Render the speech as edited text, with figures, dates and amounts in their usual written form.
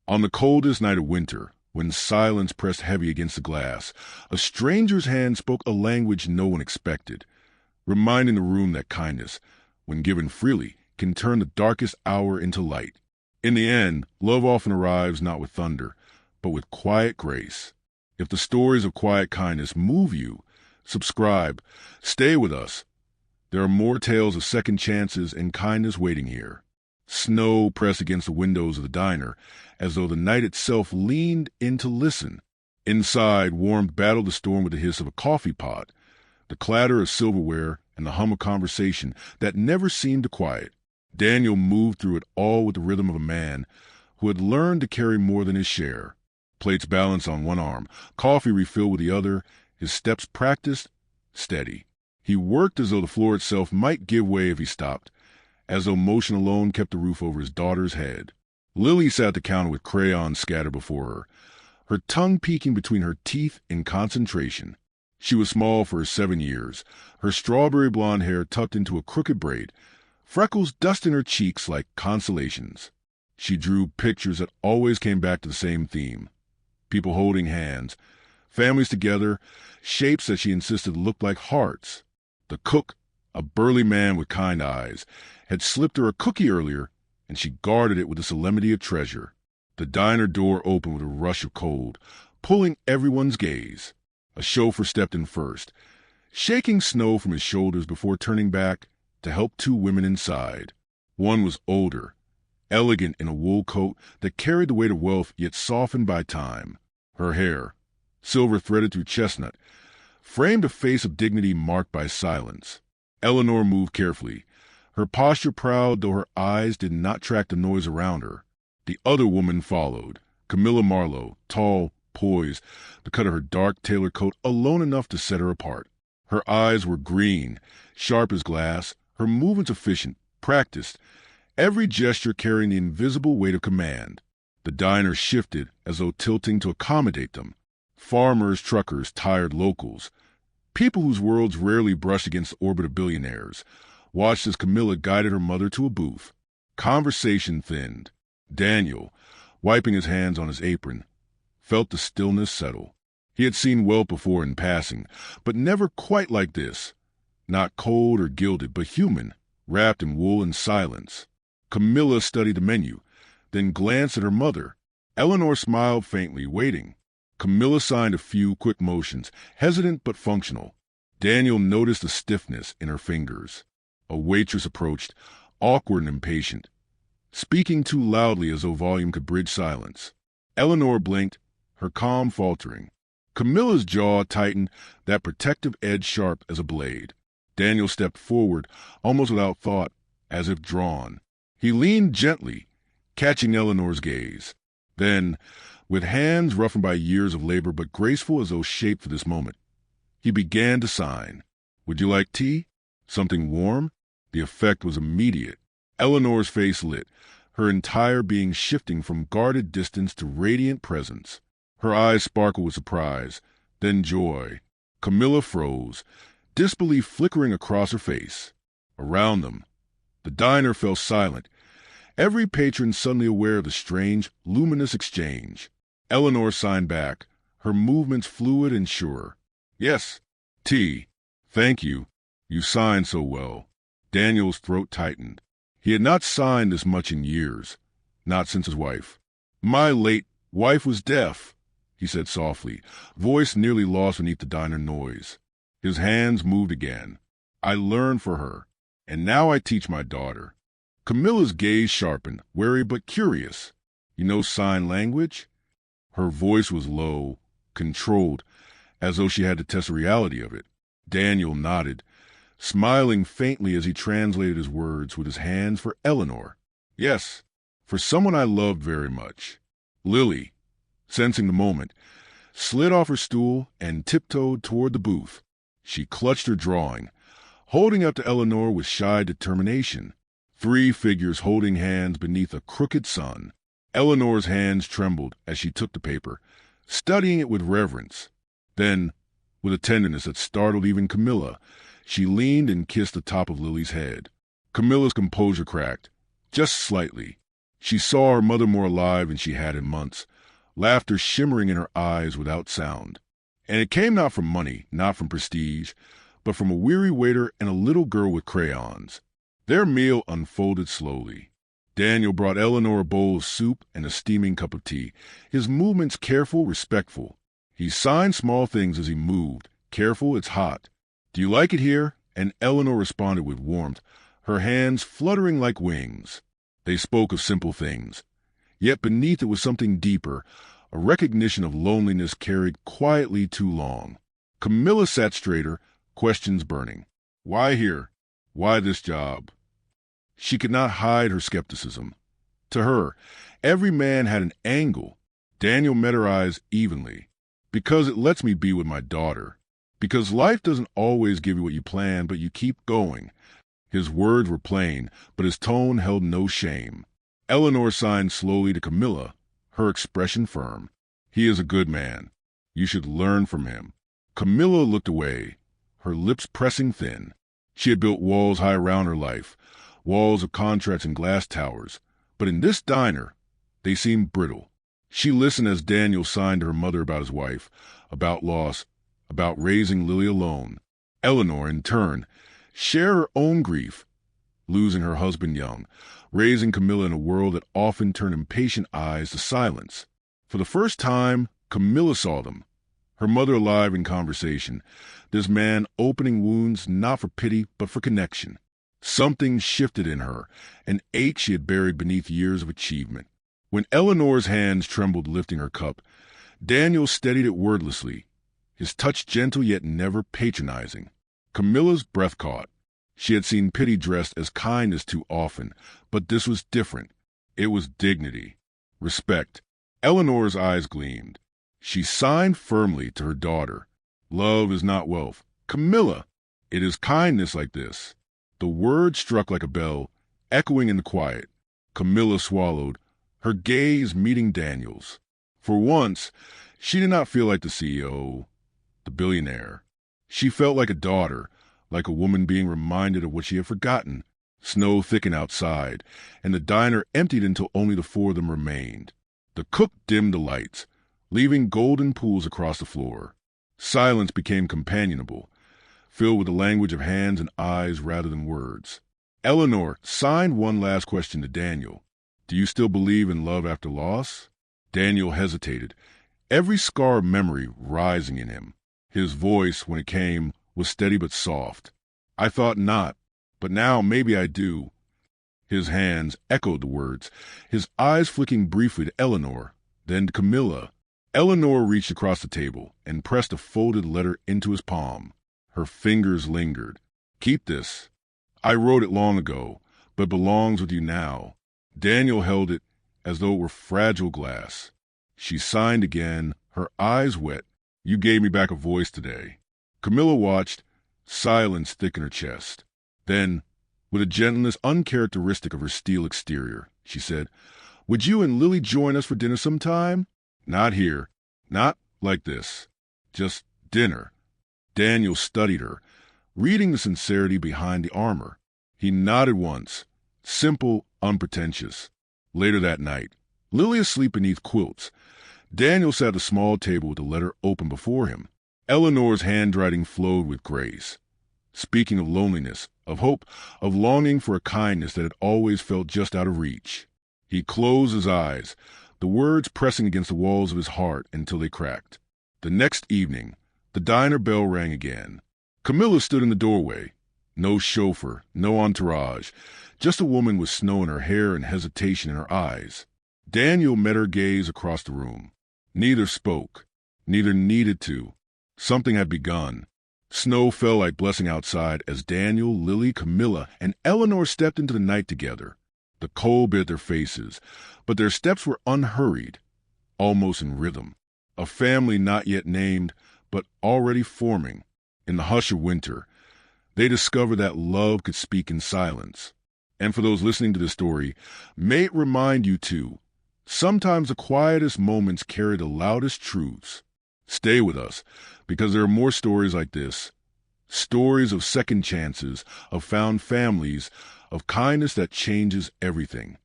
On the coldest night of winter, when silence pressed heavy against the glass, a stranger's hand spoke a language no one expected, reminding the room that kindness, when given freely, can turn the darkest hour into light. In the end, love often arrives not with thunder, but with quiet grace. If the stories of quiet kindness move you, subscribe, stay with us. There are more tales of second chances and kindness waiting here. Snow pressed against the windows of the diner, as though the night itself leaned in to listen. Inside, warmth battled the storm with the hiss of a coffee pot, the clatter of silverware, and the hum of conversation that never seemed to quiet. Daniel moved through it all with the rhythm of a man who had learned to carry more than his share. Plates balanced on one arm, coffee refilled with the other, his steps practiced, steady. He worked as though the floor itself might give way if he stopped, as though motion alone kept the roof over his daughter's head. Lily sat at the counter with crayons scattered before her, her tongue peeking between her teeth in concentration. She was small for her 7 years, her strawberry blonde hair tucked into a crooked braid, freckles dusting her cheeks like constellations. She drew pictures that always came back to the same theme. People holding hands, families together, shapes that she insisted looked like hearts. The cook, a burly man with kind eyes, had slipped her a cookie earlier, and she guarded it with the solemnity of treasure. The diner door opened with a rush of cold, pulling everyone's gaze. A chauffeur stepped in first, shaking snow from his shoulders before turning back to help 2 women inside. One was older, elegant in a wool coat that carried the weight of wealth yet softened by time. Her hair, silver threaded through chestnut, framed a face of dignity marked by silence. Eleanor moved carefully, her posture proud though her eyes did not track the noise around her. The other woman followed, Camilla Marlowe, tall, poised, the cut of her dark tailored coat alone enough to set her apart. Her eyes were green, sharp as glass, her movements efficient, practiced, every gesture carrying the invisible weight of command. The diner shifted as though tilting to accommodate them. Farmers, truckers, tired locals, people whose worlds rarely brushed against the orbit of billionaires, watched as Camilla guided her mother to a booth. Conversation thinned. Daniel, wiping his hands on his apron, felt the stillness settle. He had seen wealth before in passing, but never quite like this. Not cold or gilded, but human, wrapped in wool and silence. Camilla studied the menu, then glanced at her mother. Eleanor smiled faintly, waiting. Camilla signed a few quick motions, hesitant but functional. Daniel noticed the stiffness in her fingers. A waitress approached, awkward and impatient, speaking too loudly as though volume could bridge silence. Eleanor blinked, her calm faltering. Camilla's jaw tightened, that protective edge sharp as a blade. Daniel stepped forward, almost without thought, as if drawn. He leaned gently, catching Eleanor's gaze. Then, with hands roughened by years of labor but graceful as though shaped for this moment, he began to sign. "Would you like tea? Something warm?" The effect was immediate. Eleanor's face lit, her entire being shifting from guarded distance to radiant presence. Her eyes sparkled with surprise, then joy. Camilla froze, disbelief flickering across her face. Around them, the diner fell silent, every patron suddenly aware of the strange, luminous exchange. Eleanor signed back, her movements fluid and sure. "Yes, tea. Thank you. You signed so well." Daniel's throat tightened. He had not signed this much in years, not since his wife. "My late wife was deaf," he said softly, voice nearly lost beneath the diner noise. His hands moved again. "I learned for her, and now I teach my daughter." Camilla's gaze sharpened, wary but curious. "You know sign language?" Her voice was low, controlled, as though she had to test the reality of it. Daniel nodded, smiling faintly as he translated his words with his hands for Eleanor. "Yes, for someone I loved very much." Lily, sensing the moment, slid off her stool and tiptoed toward the booth. She clutched her drawing, holding up to Eleanor with shy determination. 3 figures holding hands beneath a crooked sun. Eleanor's hands trembled as she took the paper, studying it with reverence. Then, with a tenderness that startled even Camilla, she leaned and kissed the top of Lily's head. Camilla's composure cracked, just slightly. She saw her mother more alive than she had in months, laughter shimmering in her eyes without sound. And it came not from money, not from prestige, but from a weary waiter and a little girl with crayons. Their meal unfolded slowly. Daniel brought Eleanor a bowl of soup and a steaming cup of tea, his movements careful, respectful. He signed small things as he moved. Careful, it's hot. Do you like it here? And Eleanor responded with warmth, her hands fluttering like wings. They spoke of simple things. Yet beneath it was something deeper, a recognition of loneliness carried quietly too long. Camilla sat straighter, questions burning. Why here? Why this job? She could not hide her skepticism. To her, every man had an angle. Daniel met her eyes evenly. Because it lets me be with my daughter. Because life doesn't always give you what you plan, but you keep going. His words were plain, but his tone held no shame. Eleanor signed slowly to Camilla, her expression firm. He is a good man. You should learn from him. Camilla looked away, her lips pressing thin. She had built walls high around her life, walls of contracts and glass towers. But in this diner, they seemed brittle. She listened as Daniel signed to her mother about his wife, about loss, about raising Lily alone. Eleanor, in turn, shared her own grief, losing her husband young, raising Camilla in a world that often turned impatient eyes to silence. For the first time, Camilla saw them, her mother alive in conversation, this man opening wounds not for pity but for connection. Something shifted in her, an ache she had buried beneath years of achievement. When Eleanor's hands trembled lifting her cup, Daniel steadied it wordlessly, his touch gentle yet never patronizing. Camilla's breath caught. She had seen pity dressed as kindness too often, but this was different. It was dignity, respect. Eleanor's eyes gleamed. She signed firmly to her daughter. Love is not wealth. Camilla, it is kindness like this. The word struck like a bell, echoing in the quiet. Camilla swallowed, her gaze meeting Daniel's. For once, she did not feel like the CEO, the billionaire. She felt like a daughter, like a woman being reminded of what she had forgotten. Snow thickened outside, and the diner emptied until only the four of them remained. The cook dimmed the lights, leaving golden pools across the floor. Silence became companionable, filled with the language of hands and eyes rather than words. Eleanor signed one last question to Daniel. Do you still believe in love after loss? Daniel hesitated, every scar of memory rising in him. His voice, when it came, was steady but soft. I thought not, but now maybe I do. His hands echoed the words, his eyes flicking briefly to Eleanor, then to Camilla. Eleanor reached across the table and pressed a folded letter into his palm. Her fingers lingered. Keep this. I wrote it long ago, but it belongs with you now. Daniel held it as though it were fragile glass. She signed again, her eyes wet. You gave me back a voice today. Camilla watched, silence thick in her chest. Then, with a gentleness uncharacteristic of her steel exterior, she said, Would you and Lily join us for dinner sometime? Not here. Not like this. Just dinner. Daniel studied her, reading the sincerity behind the armor. He nodded once, simple, unpretentious. Later that night, Lily asleep beneath quilts, Daniel sat at a small table with the letter open before him. Eleanor's handwriting flowed with grace, speaking of loneliness, of hope, of longing for a kindness that had always felt just out of reach. He closed his eyes, the words pressing against the walls of his heart until they cracked. The next evening, the diner bell rang again. Camilla stood in the doorway. No chauffeur, no entourage, just a woman with snow in her hair and hesitation in her eyes. Daniel met her gaze across the room. Neither spoke, neither needed to. Something had begun. Snow fell like blessing outside as Daniel, Lily, Camilla, and Eleanor stepped into the night together. The cold bit their faces, but their steps were unhurried, almost in rhythm. A family not yet named, but already forming. In the hush of winter, they discovered that love could speak in silence. And for those listening to this story, may it remind you too, sometimes the quietest moments carry the loudest truths. Stay with us, because there are more stories like this. Stories of second chances, of found families, of kindness that changes everything.